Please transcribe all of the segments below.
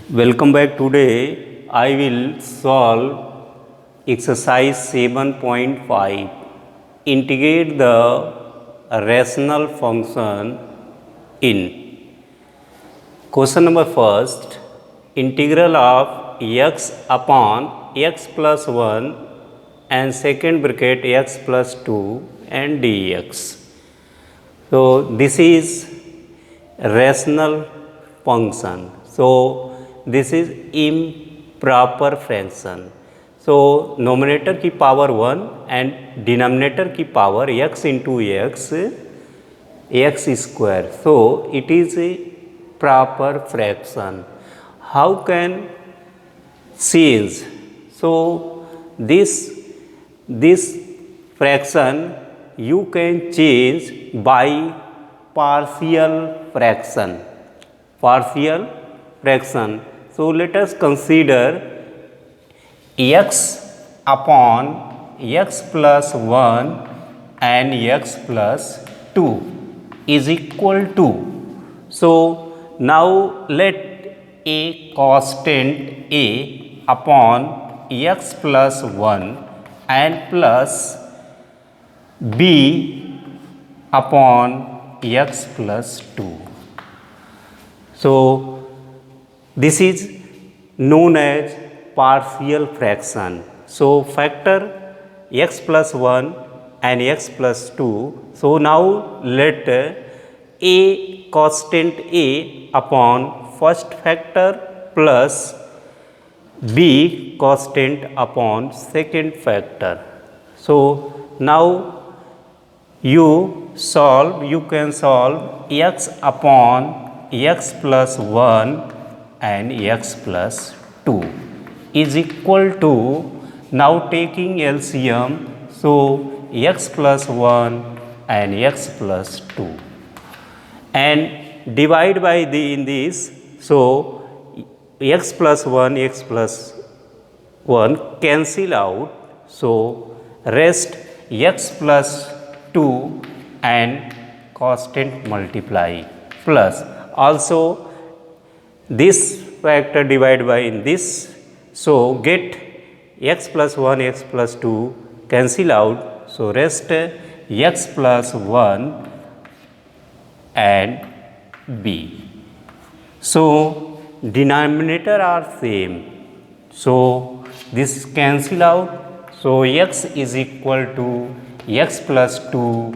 Welcome back. Today I will solve exercise 7.5. Integrate the rational function in. Question number first. Integral of x upon x plus 1 and second bracket x plus 2 and dx. So this is rational function. So this is improper fraction. So numerator की power 1 and denominator की power x into x square. So it is a proper fraction. How can change? So this fraction you can change by partial fraction. So let us consider x upon x plus 1 and x plus 2 is equal to. So now let a constant a upon x plus 1 and plus b upon x plus 2. So this is known as partial fraction. So factor x plus 1 and x plus 2. So now let a constant a upon first factor plus b constant upon second factor. So now you can solve x upon x plus 1 and x plus 2 is equal to, now taking LCM, so x plus 1 and x plus 2 and divide by in this, so x plus 1 x plus 1 cancel out, so rest x plus 2 and constant multiply plus also this factor divide by in this, so get x plus 1 x plus 2 cancel out, so rest x plus 1 and b. So denominator are same, so this cancel out, so x is equal to x plus 2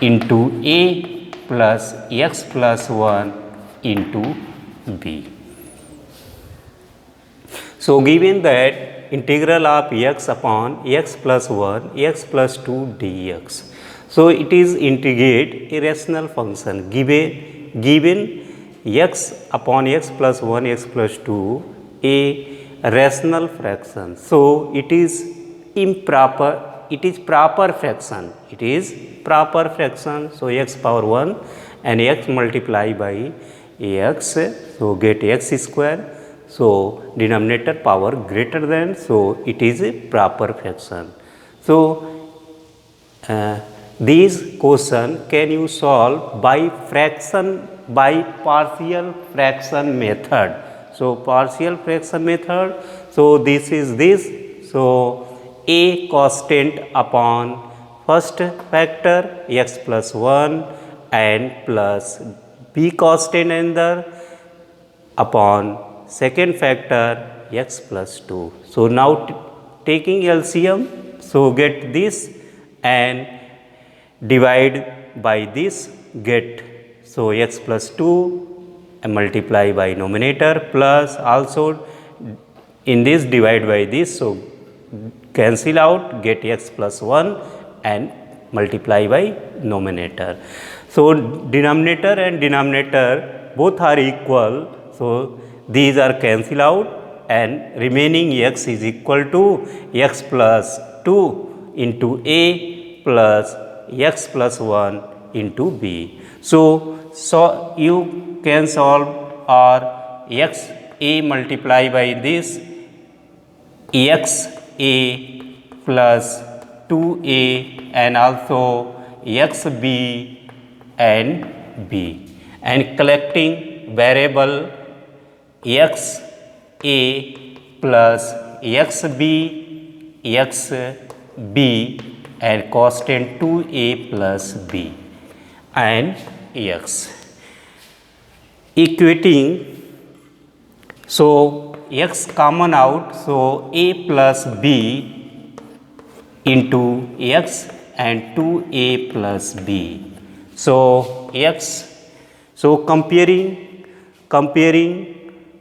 into a plus x plus 1 into b. So given that integral of x upon x plus 1 x plus 2 dx, so it is integrate a rational function given x upon x plus 1 x plus 2 a rational fraction. So it is improper, it is proper fraction, so x power 1 and x multiply by x, so get x square, so denominator power greater than, so it is a proper fraction. So these question can you solve by partial fraction method. So partial fraction method, so this is this, so a constant upon first factor x plus 1 and plus b constant another upon second factor x plus 2. So now taking LCM, so get this and divide by this, get so x plus 2 and multiply by numerator plus also in this divide by this, so cancel out, get x plus 1 and multiply by numerator. So denominator and denominator both are equal, so these are cancel out and remaining x is equal to x plus 2 into a plus x plus 1 into b. So you can solve or x a multiply by this x a plus 2a and also x b and b, and collecting variable x a plus x b x b and constant 2a plus b and x equating. So x common out, so a plus b into x and 2a plus b. So x, so comparing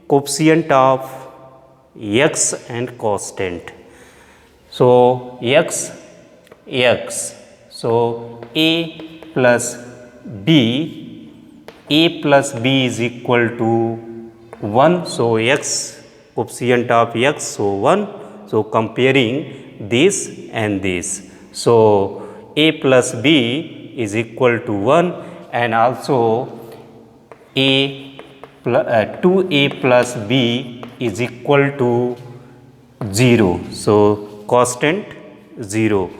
coefficient of x and constant. So x, so a plus b is equal to 1. So x, coefficient of x, so 1. So comparing this and this, so a plus b is equal to 1 and also 2a plus b is equal to 0. So constant 0.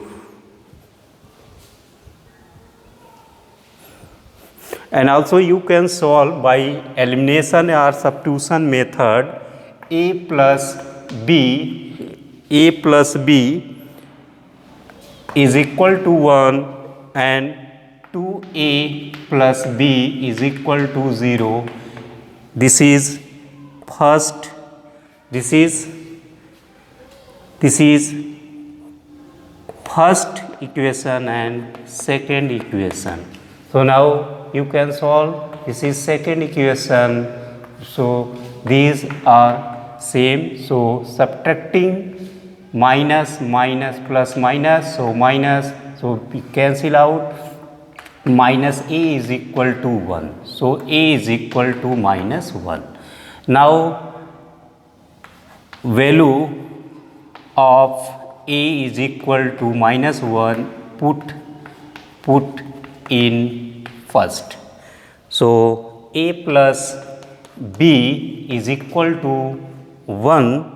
And also you can solve by elimination or substitution method. a plus b is equal to 1 and 2a plus b is equal to 0. This is first, this is first equation and second equation. So now you can solve. This is second equation. So these are same. So subtracting minus plus minus. So minus. So we cancel out. Minus a is equal to 1. So a is equal to minus 1. Now value of a is equal to minus 1. Put in first. So a plus b is equal to 1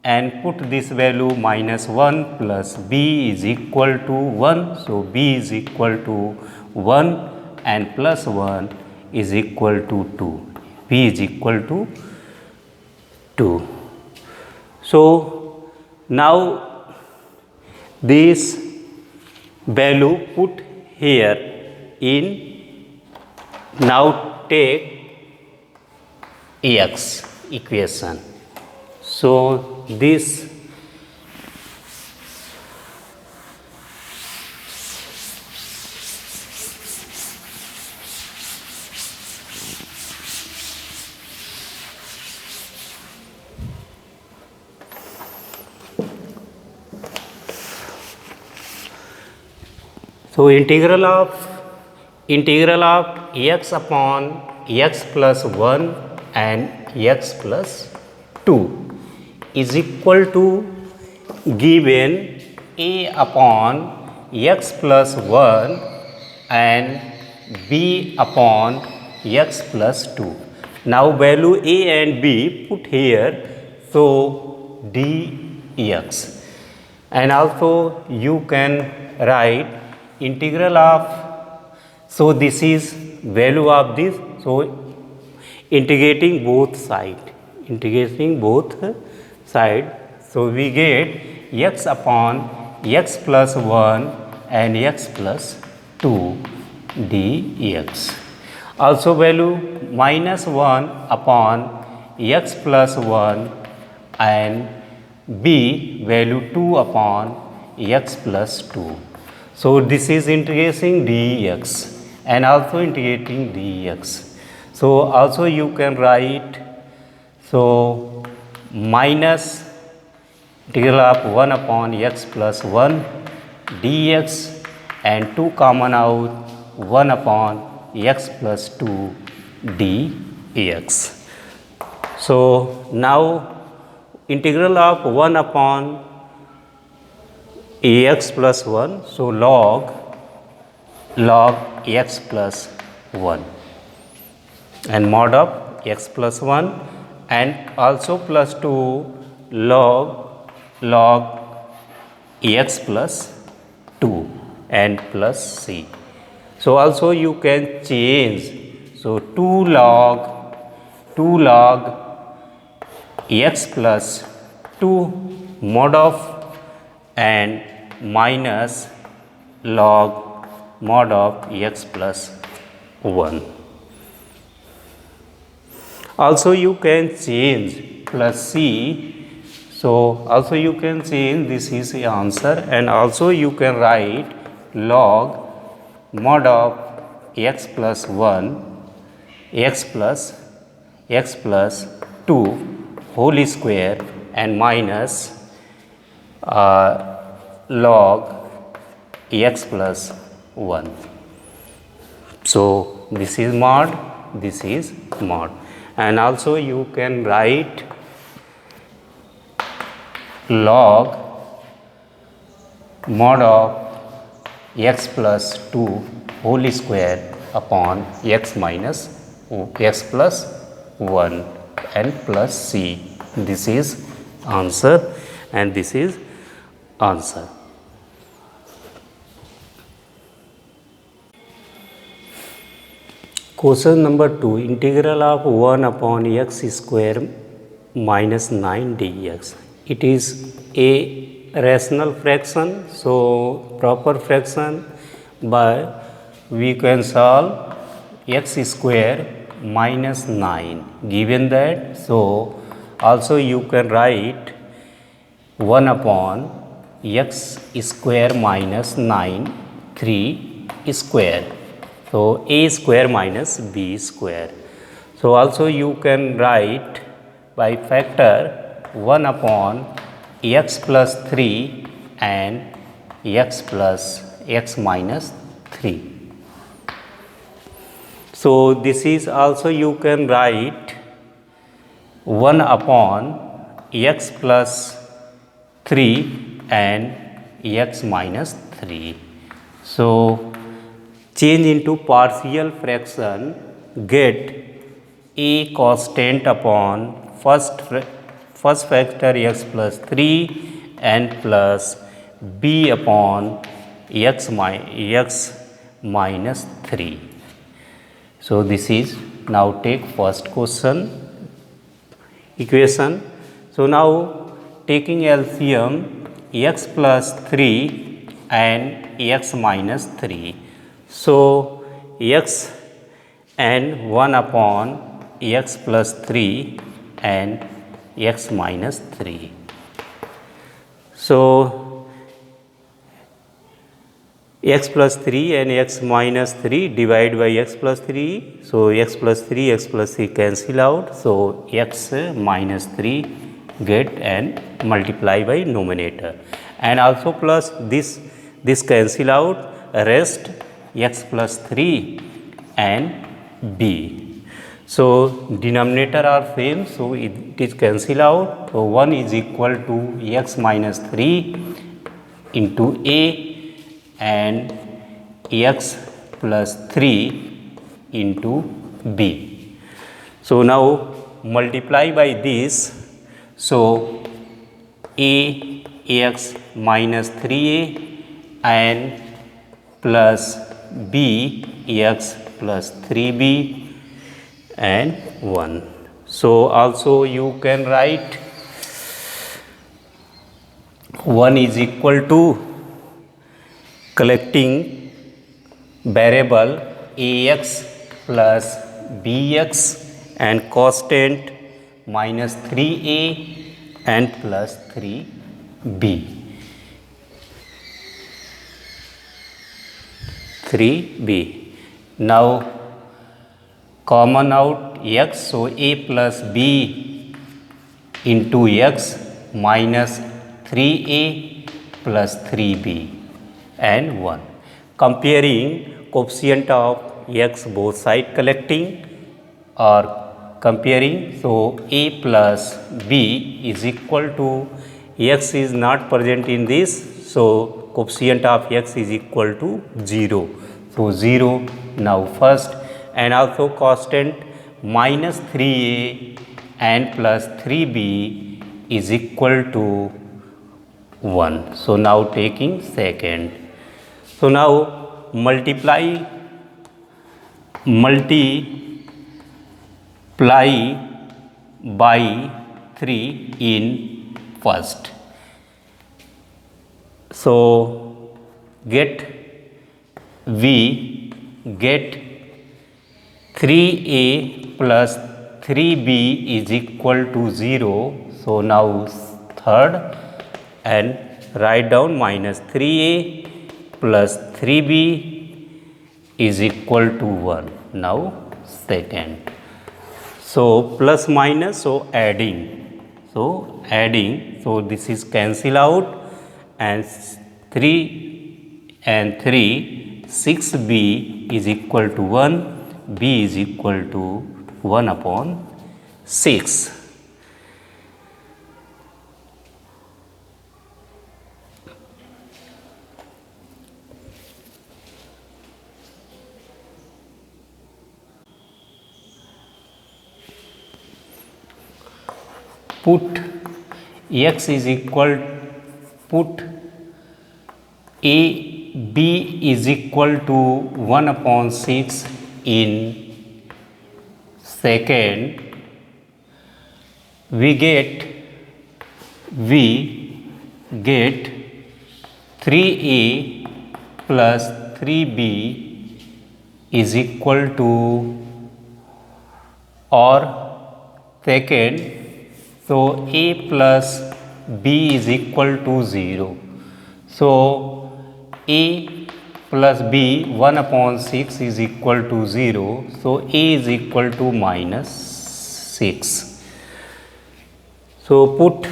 and put this value minus 1 plus b is equal to 1. So b is equal to 1 and plus 1 is equal to 2. b is equal to 2. So now this value put here in. Now take x equation. So this so integral of x upon x plus 1 and x plus 2 is equal to given a upon x plus 1 and b upon x plus 2. Now value a and b put here, so dx, and also you can write integral of, so this is value of this, so integrating both side, so we get x upon x plus 1 and x plus 2 dx. Also value minus 1 upon x plus 1 and b value 2 upon x plus 2. So this is integrating dx and also integrating dx. So also you can write, so minus integral of 1 upon x plus 1 dx and 2 common out, 1 upon x plus 2 dx. So now integral of 1 upon x plus 1, so log x plus 1 and mod of x plus 1 and also plus 2 log x plus 2 and plus c. So also you can change, so 2 log x plus 2 mod of and minus log mod of x plus 1. Also you can change plus c, so also you can change, this is the answer, and also you can write log mod of x plus 1 x plus 2 whole square and minus log x plus 1. So this is mod, this is mod. And also you can write log mod of x plus 2 whole square upon x minus x plus 1 and plus c. This is answer and this is answer. Question number 2, integral of 1 upon x square minus 9 dx. It is a rational fraction, so proper fraction, by we can solve x square minus 9 given that. So also you can write 1 upon x square minus 9 3 square. So a square minus b square. So also you can write by factor 1 upon x plus 3 and x plus x minus 3. So this is also you can write 1 upon x plus 3 and x minus 3. So change into partial fraction, get a constant upon first factor x plus 3 and plus b upon x minus 3. So this is, now take first question equation. So now taking LCM, x plus 3 and x minus 3. So x and 1 upon x plus 3 and x minus 3. So x plus 3 and x minus 3 divide by x plus 3. So x plus 3 cancel out. So x minus 3 get and multiply by numerator, and also plus this cancel out, rest x plus 3 and b. So denominator are same, so it is cancel out. So 1 is equal to x minus 3 into a and x plus 3 into b. So now multiply by this. So a x minus 3a and plus b x plus 3b and 1. So also you can write 1 is equal to collecting variable ax plus bx and constant minus 3a and plus 3b. 3b. Now common out x, so a plus b into x minus 3a plus 3b and 1. Comparing coefficient of x both side collecting or comparing, so a plus b is equal to, x is not present in this, so coefficient of x is equal to 0. So 0 now first, and also constant minus 3a and plus 3b is equal to 1. So now taking second. So now multiply by 3 in first. So get we get 3a plus 3b is equal to 0. So now third, and write down minus 3a plus 3b is equal to 1. Now second. So plus minus, so adding. So adding, so this is cancel out, and 3 and 3, 6b is equal to 1, b is equal to 1 upon 6. Put x is equal, put a b is equal to 1 upon 6 in second. We get 3a plus 3b is equal to, or second, so a plus b is equal to 0. So a plus b 1 upon 6 is equal to 0. So a is equal to minus 6. So put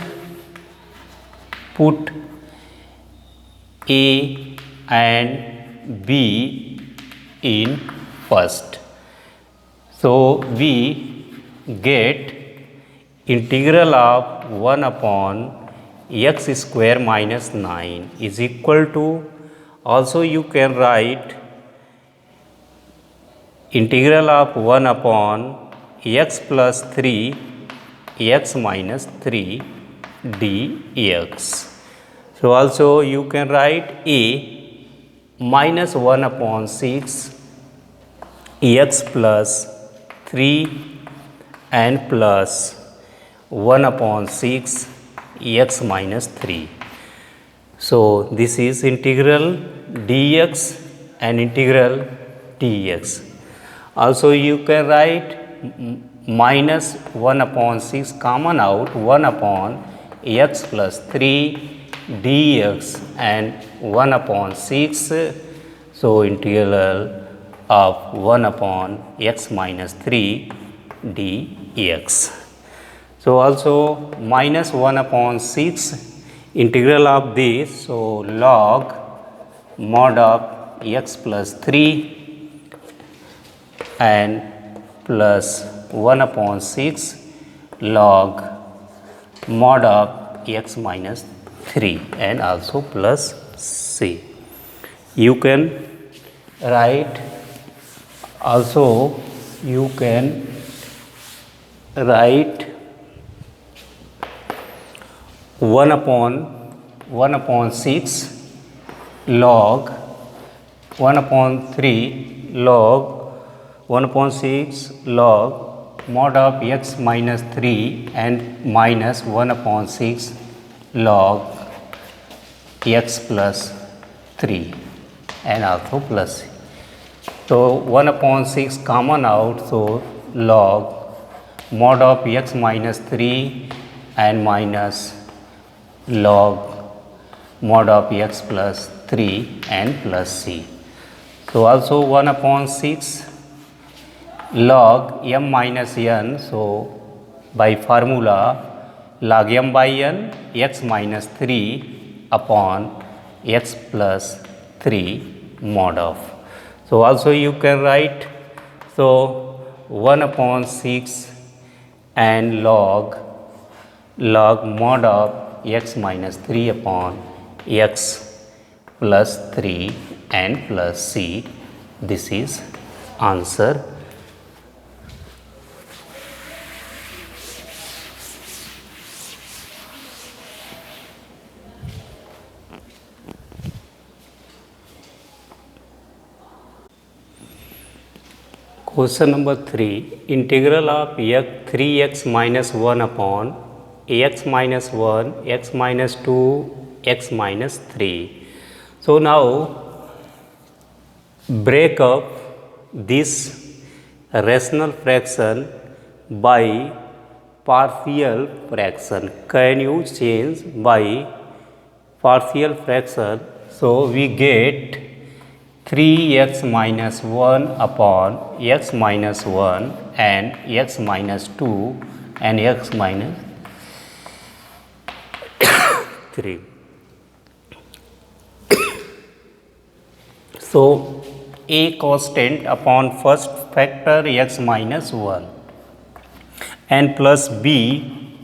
a and b in first. So we get integral of 1 upon x square minus 9 is equal to, also you can write integral of 1 upon x plus 3 x minus 3 dx. So also you can write a minus 1 upon 6 x plus 3 and plus 1 upon 6 x minus 3. So this is integral dx and integral dx. Also you can write minus 1 upon 6 common out, 1 upon x plus 3 dx and 1 upon 6. So integral of 1 upon x minus 3 dx. So also minus 1 upon 6 integral of this, so log mod of x plus 3 and plus 1 upon 6 log mod of x minus 3 and also plus c. You can write, also you can write 1 upon 6 log 1 upon 3 log 1 upon 6 log mod of x minus 3 and minus 1 upon 6 log x plus 3 and also plus. So 1 upon 6 common out, so log mod of x minus 3 and minus log mod of x plus 3 and plus c. So also 1 upon 6 log m minus n. So by formula log m by n x minus 3 upon x plus 3 mod of. So also you can write, so 1 upon 6 and log mod of x minus 3 upon x plus 3 and plus c. This is answer. Question number 3. Integral of 3x minus 1 upon x minus 1, x minus 2, x minus 3. So now break up this rational fraction by partial fraction. Can you change by partial fraction? So we get 3x minus 1 upon x minus 1 and x minus 2 and x minus 3. So a constant upon first factor x minus 1 and plus b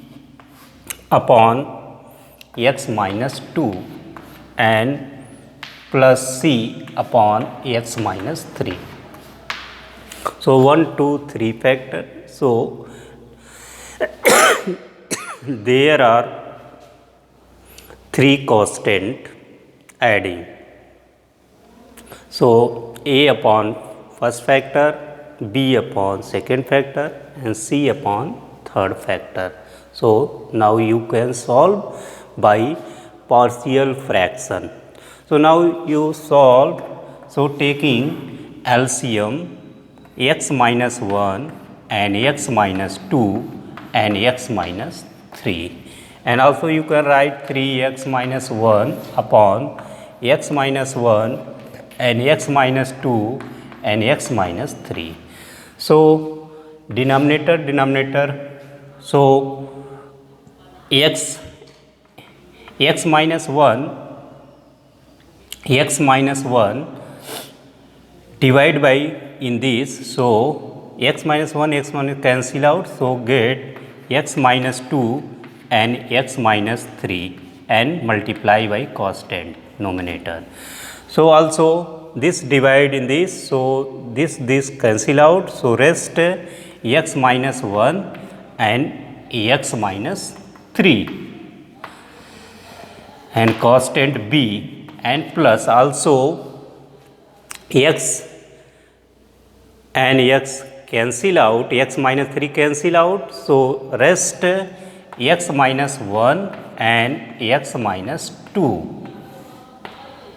upon x minus 2 and plus c upon x minus 3. So 1, 2, 3 factor. So there are 3 constant adding. So a upon first factor, b upon second factor and c upon third factor. So now you can solve by partial fraction. So now you solve, so taking LCM x minus 1 and x minus 2 and x minus 3, and also you can write 3x minus 1 upon x minus 1 and x minus 2 and x minus 3. So denominator, so x minus 1 divide by in this, so x minus 1 cancel out, so get x minus 2 and x minus 3 and multiply by constant numerator. So also this divide in this, so this cancel out, so rest x minus 1 and x minus 3 and constant b and plus also x and x cancel out, x minus 3 cancel out, so rest x minus 1 and x minus 2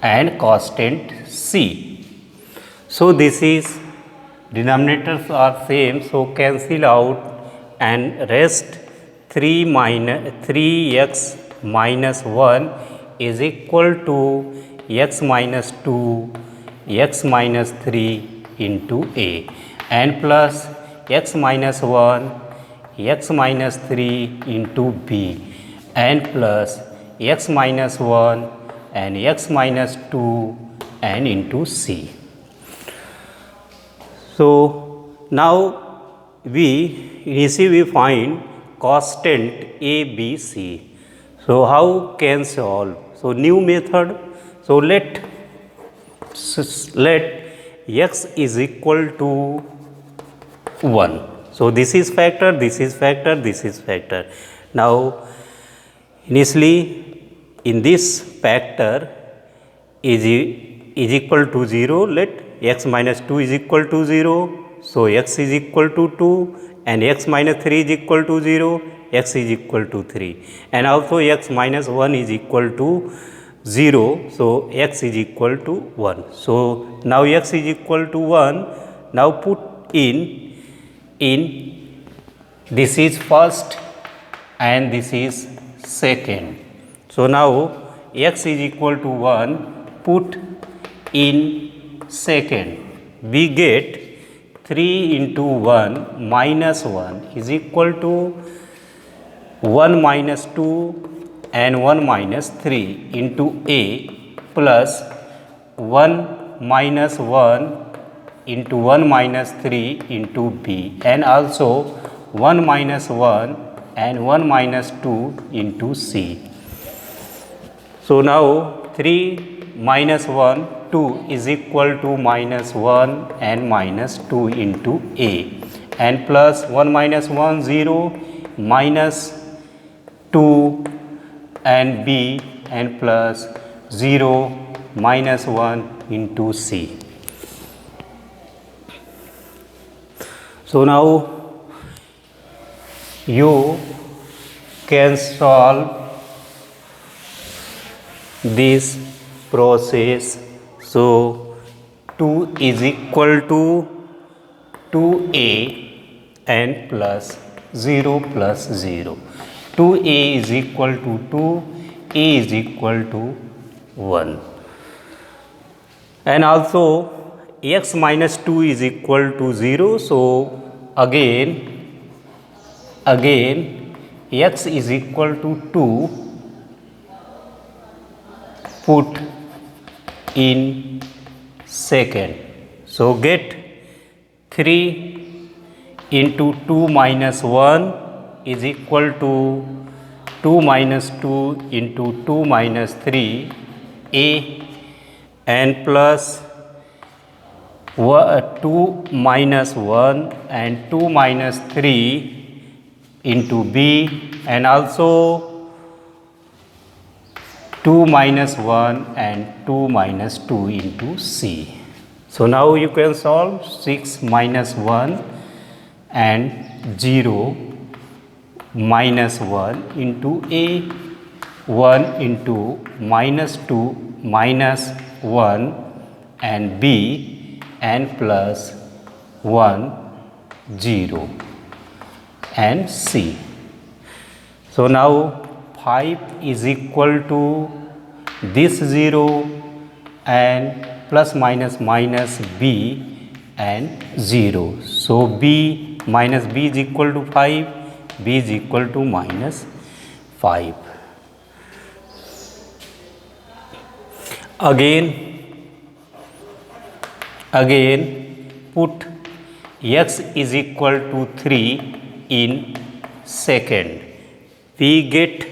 and constant c. So this is denominators are same, so cancel out and rest 3x minus 1 is equal to x minus 2 x minus 3 into a and plus x minus 1 x minus 3 into b and plus x minus 1 and x minus 2 and into c. So now we find constant a, b, c. So how can solve? So new method. So let x is equal to 1. So this is factor, this is factor, this is factor. Now initially in this factor is equal to 0, let x minus 2 is equal to 0. So x is equal to 2 and x minus 3 is equal to 0, x is equal to 3 and also x minus 1 is equal to 0. So x is equal to 1. So now x is equal to 1. Now put in this is first and this is second. So now x is equal to 1, put in second, we get 3 into 1 minus 1 is equal to 1 minus 2 and 1 minus 3 into a plus 1 minus 1 into 1 minus 3 into b and also 1 minus 1 and 1 minus 2 into c. So now 3 minus 1 2 is equal to minus 1 and minus 2 into a and plus 1 minus 1 0 minus 2 and b and plus 0 minus 1 into c. So now you can solve this process. So 2 is equal to 2a and plus 0 plus 0. 2a is equal to 2, a is equal to 1. And also x minus 2 is equal to 0. So again x is equal to 2, put in second. So get 3 into 2 minus 1 is equal to 2 minus 2 into 2 minus 3 a, and plus 2 minus 1 and 2 minus 3 into b, and also 2 minus 1 and 2 minus 2 into c. So now you can solve 6 minus 1 and 0 minus 1 into a, 1 into minus 2 minus 1 and b, and plus 1 0 and c. So now 5 is equal to this 0 and plus minus minus b and 0. So b minus b is equal to 5, b is equal to minus 5. Again put x is equal to 3 in second. We get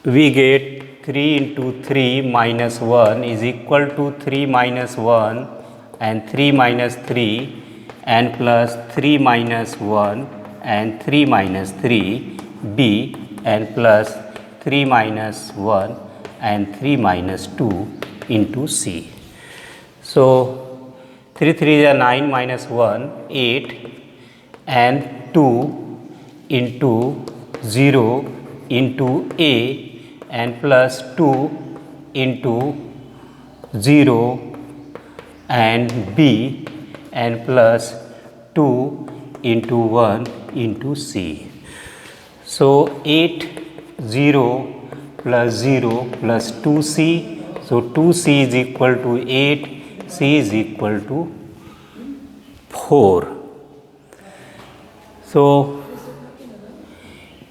we get 3 into 3 minus 1 is equal to 3 minus 1 and 3 minus 3 and plus 3 minus 1 and 3 minus 3 b, and plus 3 minus 1 and 3 minus 2 into c. So 3 3 is 9 minus 1 8 and 2 into 0 into a, and plus 2 into 0 and b, and plus 2 into 1 into c. So 8 0 plus 0 plus 2c. So 2c is equal to 8, c is equal to 4. So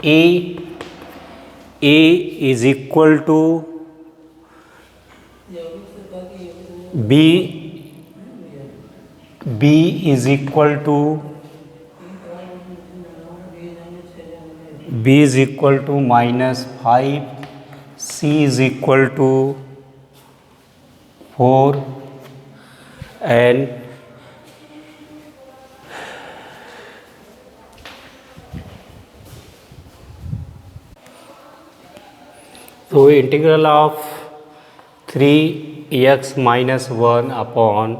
a is equal to b is equal to minus 5, c is equal to 4, and so integral of 3x minus 1 upon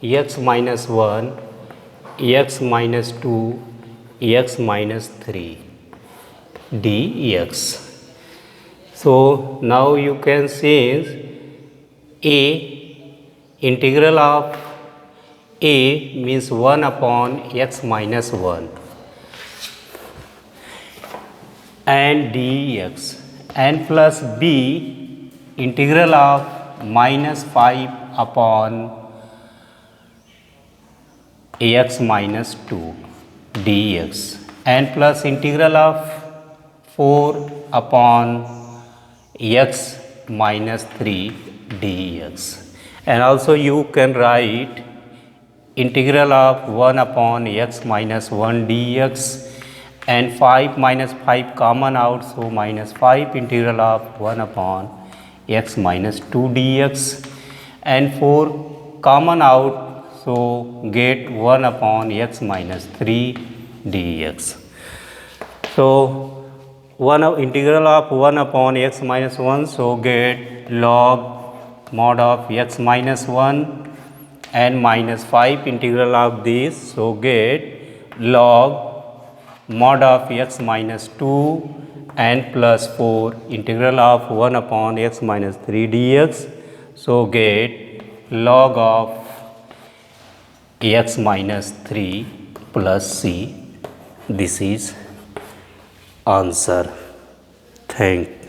x minus 1, x minus 2, x minus 3 dx. So now you can say integral of a means 1 upon x minus 1 and dx, and plus b integral of minus 5 upon x minus 2 dx, and plus integral of 4 upon x minus 3 dx. And also you can write integral of 1 upon x minus 1 dx, and 5 minus 5 common out, so minus 5 integral of 1 upon x minus 2 dx, and 4 common out, so get 1 upon x minus 3 dx. So integral of 1 upon x minus 1, so get log mod of x minus 1 and minus 5 integral of this, so get log mod of x minus 2 and plus 4 integral of 1 upon x minus 3 dx, so get log of x minus 3 plus c. This is answer. Thank you.